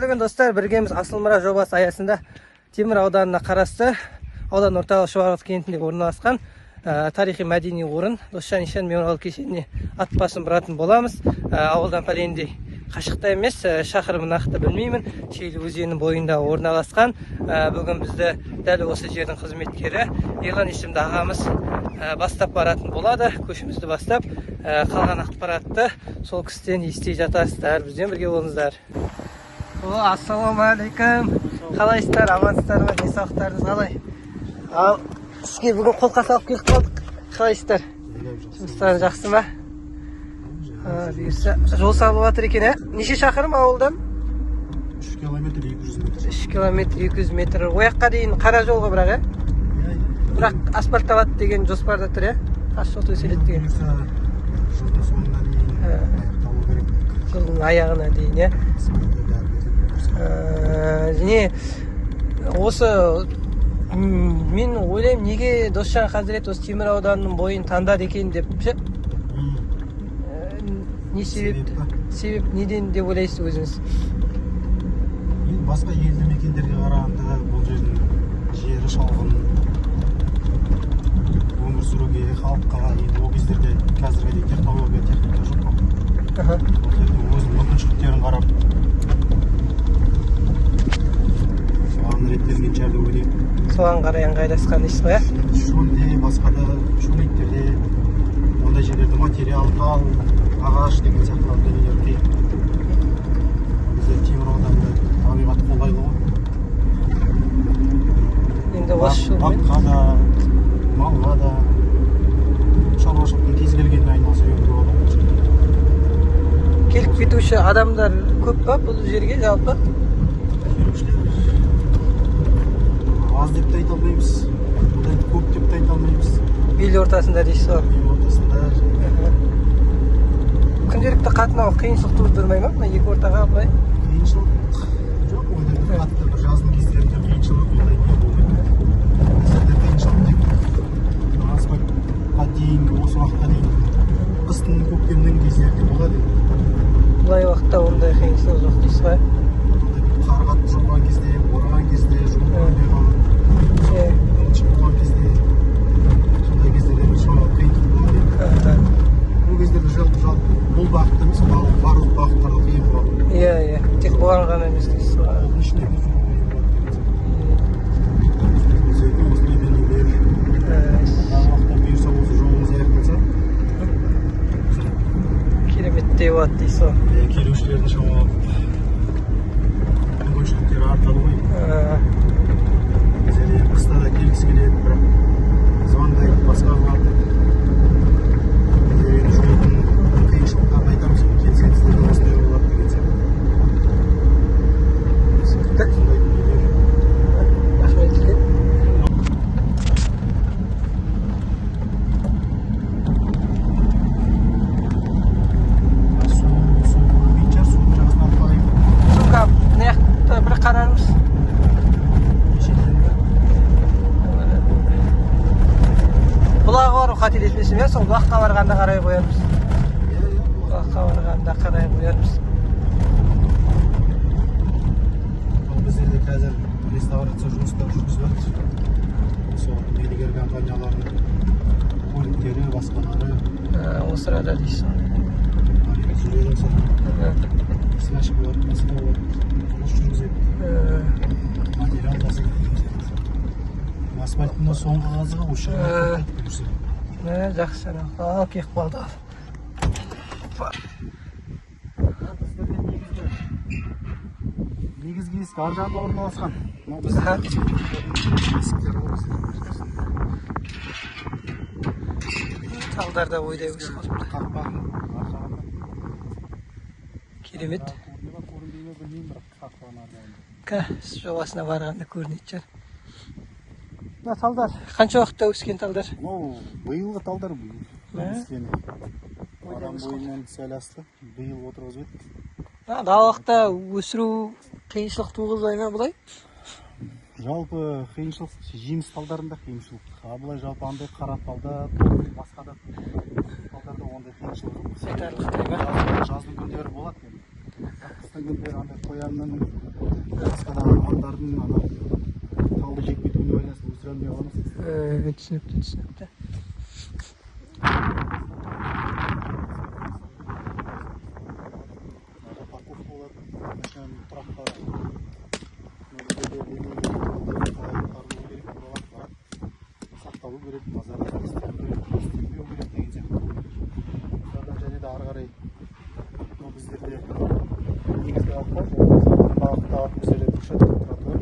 Бүгін достар, біргеміз Асылмұра жобасы аясында Темір ауданына қарасты аудан орталық Шұбарқұт кентінде орналасқан тарихи мәдени орын Досжан Ишан мемориал кешеніне ат басын бұратын боламыз. Ауылдан пәлендей қашықта емес, шақырым нақты білмеймін, Шейлі өзенінің бойында орналасқан. Бүгін бізді дәл осы жердің қызметкері Ерлан есімді ағамыз бастап баратын болады. Көшімізді бастап, қалған ақпаратты сол кісіден ести жатарсыздар. Бізбен бірге болыңыздар. Ассалаумағалейкум. Қалайсыздар, амансыздар ма? Денсаулықтарыңыз қалай? Ал сізге бүгін қолқа салып келіп қалдық. Қалайсыздар? Жұмыстарың жақсы ма? Бұйырса жол салып жатыр екен, неше шақырым ауылдан? 3 километр 200 метр. 3 километр 200 метр. Ояққа дейін қара жолға бірақ, бірақ асфальтталады деген жоспарда тұр, тас жол төселеді деген. Жылдың соңына дейін аяқталу керек. Жылдың аяғына дейін, және осы мен ойлаймын, неге Досжан Хазірет осы Темір ауданының бойын таңдады екен деп ше? Не себеп неден деп ойлайсыз өзіңіз? Басқа елді мекендерге қарағанда бұл жердің жері шалғын, өмір сүруге, халыққа енді ол кездерде қазіргі технология, техника жоқ қой. Ол жерде өз мүмкіншіліктерін қарап, соған реттелген жер деп ойлаймын. Соған қарай ыңғайласқан дейсіз ғой, шөлде, басқа да шөлейттерде ондай жерлерде материал, тал, ағаш деген сияқты дүниелер қиын. Бізде Темір ауданында табиғат қолайлы ғой. Енді осы жолмен баққа да, малға да, шаруашылықтың кез келгеніне айналыса беруге болады. келіп кетуші адамдар көп па бұл жерге жалпы? Келушілер аз деп те айта алмаймыз, көп деп те айта алмаймыз. Бел ортасында дейсіз ғой? Бел ортасында. Күнделікті қатынау қиыншылық тудырмай ма мына екі ортаға былай? Қиыншылық жоқ, ондай қатты бір жаздың кездерінде қиыншылық ондай не болмайды. Біздерде қиыншылық тек асфальтқа дейінгі осы уақытқа дейін қыстың көктемнің кездерінде болады. Бұлай уақытта ондай қиыншылық жоқ дейсіз ғой? Қар қатты жауған кезде, бораған кезде, жол көрмей қалып, шығып болған кезде, сондай кездерде шамалы қиындық болады. Бұл кездерде жалпы бұл бағытта емес, барлық бағыттарда қиын болады. Иә, тек бұған ғана емес дейсіз ғой? Оның ішінде біз сөйтіп осындай дүниелер, уақытта бұйырса осы жолымыз аяқталса, кереметтей болады дейсіз ғой? келушілердің шамалы мүмкіншіліктері артады ғой. Біздер қыста да келгісі келеді, бірақ звондайды, басқа қылады. Қиыншылықтарды айтамыз, келсеңіздер де осындай болады деген сияқты. Сондай дүниелер. Рахмет үлкен. Су көрмейтін шығар, судың жағасына алып барайын. Суға мына жақта бір қарармыз. Бұлағы бар, қателеспесем, сол бұлаққа барғанда қарай қоярмыз. Бұлаққа барғанда қарай қоярмыз. Біздерде қазір реставрация жұмыстары жүргізіп жатыр. Сол мердігер компаниялардың көліктері, басқалары. Осы арада дейсіз. Жүреді сол. Связь болады, басқа болады. Жұмыс жүргізеді. Материал тасиды. Асфальттың соңғы қазығы осы жерде. Жақсы, ал кеп қалды. Негізгі есік ар жағында орналасқан. Талдарда ойдай өсіп қалыпты. Қақпа ар жағында. Керемет. Көрінбейме білмеймін, бірақ қақпаның ар жағында. Жобасына барғанда көрінетін шығар. Мына талдар қанша уақытта өскен талдар? Биылғы талдар өскен. Адам бойынан сәл асты, биыл отырғызып еді. Далалықта өсіру қиыншылық туғызбай ма бұлай? Жалпы қиыншылық жеміс талдарында қиыншылық. Бұлай жалпы андай қара талда, басқа да талдарда ондай қиыншылық жоқ. Айтарлықтай ма? Жаздың күндері болады енді. Қыстан келген андай қоянның басқа да аңдардың ана тауды жеп кетуіне байланысты өсіре алмай қаламыз. Түсінікті, түсінікті. Парковка болады, машинаның тұрақтары. Сақталу керек, базарға істеу керек деген сияқты. Содан және де ары қарай біздерде негізгі бағытта біздерде брусчатка тротуар.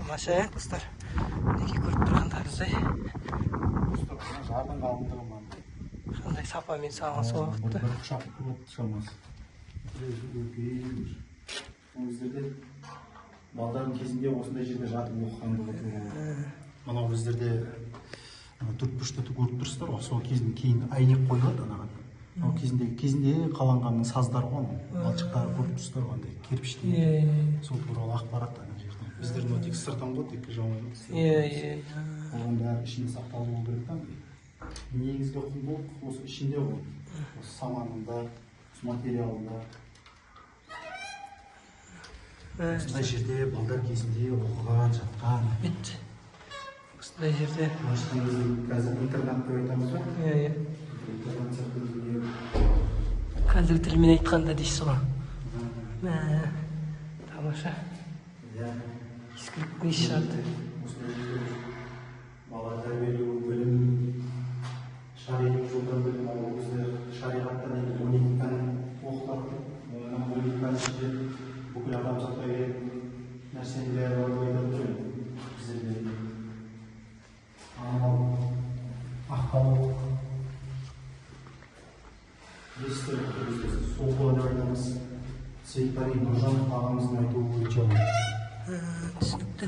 Тамаша, достар. Неге көріп тұрғандарыңыздай. Жардың қалыңдығы маған. Қандай сапамен салған сол уақытта. Бір құшақ болып шығамыз. Біздерде балдардың кезінде осындай жерде жатып оқыған. Анау біздерде төрт бұрышта көріп тұрсыздар ғой, сол кезінде кейін әйнек қойылады анаған. Ол кезінде қаланғанның саздары ғой, балшықтары көріп тұрсыздар ғой, андай кирпичтен. Сол туралы ақпарат ана жерде. Біздердің тек сыртан ғой, тек жауын. Оған бәрі ішінде сақталу болу керек та. Негізгі құндылық осы ішінде ғой. Осы саманында, материалында. Осындай жерде балдар кезінде оқыған, жатқан. Осындай жерде. Қазір интернат деп айтамыз ба? Қазір тілмен айтқанда дейсіз ғой. Тамаша. Ескіліктің еш шарты. Бала тәрбиелеу, білім, шариғат жолдан білім алу, біздер шариғаттан 12-ні оқытады. 12-ні ішінде бүкіл адамзатқа керек нәрсені бәрі бар айтады ғой. Біздерде амал, ақталу, естір, сол болады айтамыз. Сейітқали Нұржанов ағамыздың айтуы бойынша ол. Түсінікті.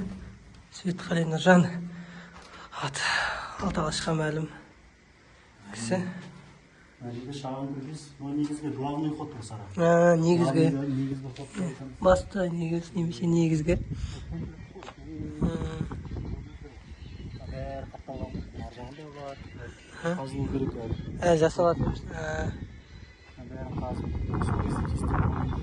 Сейітқали Нұржан аты алашқа мәлім кісі. Мына жерде шағын көшес, негізгі главный ход осы ара. Негізгі. Негізгі ход. Басты негіз, немесе негізгі. Бәрі қапталған. Аржағында бар. Қазылу керек әлі. Жасалатын. Бәрі қазылу. Сол кезде кестен болмайды.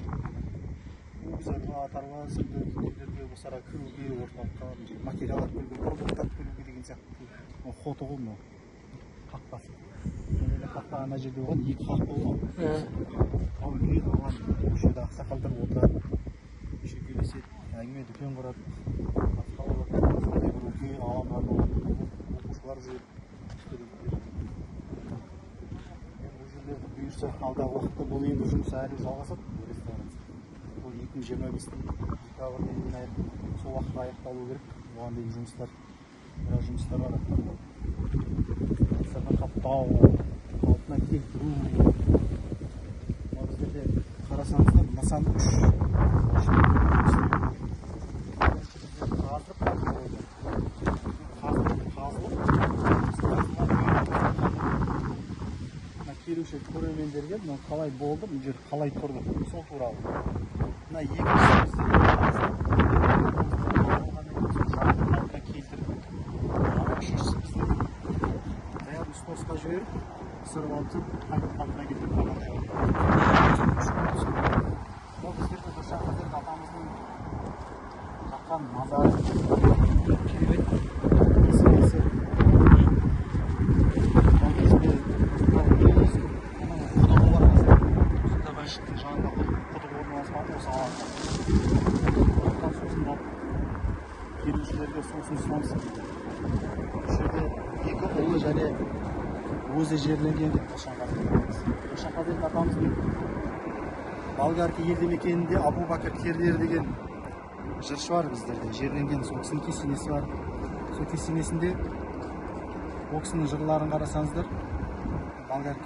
Біз атарва сынды үйлерге осы ара кіруге, орталыққа материалдар бөлуге, продукттар бөлуге деген сияқты. Хоты ғой мынау. Қақпасы. Қақпа ана жерде болған, екі қақ болған. Ал үлкен алған, осы жерде ақсақалдар отырады. Шүйкелеседі, әңгіме дүкен құрады. Үлкен алаңдар оқушылар жүреді. Бұл жерлерді бұйырса алдағы уақытта бұл енді жұмыс әлі жалғасады. Бұл 2025-тің декабрьде сол уақытта аяқталу керек. Оған дейін жұмыстар бар. Сыртын қаптау, қалпына келтіру. Біздерде қарасаңыздар, нысан 3. Келуші көрермендерге мынау қалай болды, бұл жер қалай тұрды, сол туралы. Мына екіншісі аяғын сносқа жіберіп, сырып алып, қайтып қалпына келтіріп қалғандай болды. Бұл біздерде Дұршақазір атамыздың жаққан мазары керемет меселесі. Бұл кезде құдығы бар қазір. Мешіттің жанында құдығы орналасқан осы алаңда. Сосын алып келушілерге сосын сонсын. Осы жерде екі ұлы және өзі жерленген деп Дұршақазір атамыздың Болгарки елді мекенінде Абу Бакыр Кердер деген жыршы бар біздерде, жерленген сол кісінің кесенесі бар. Сол кесенесінде Ол кісінің жырларын қарасаңыздар, Болгарка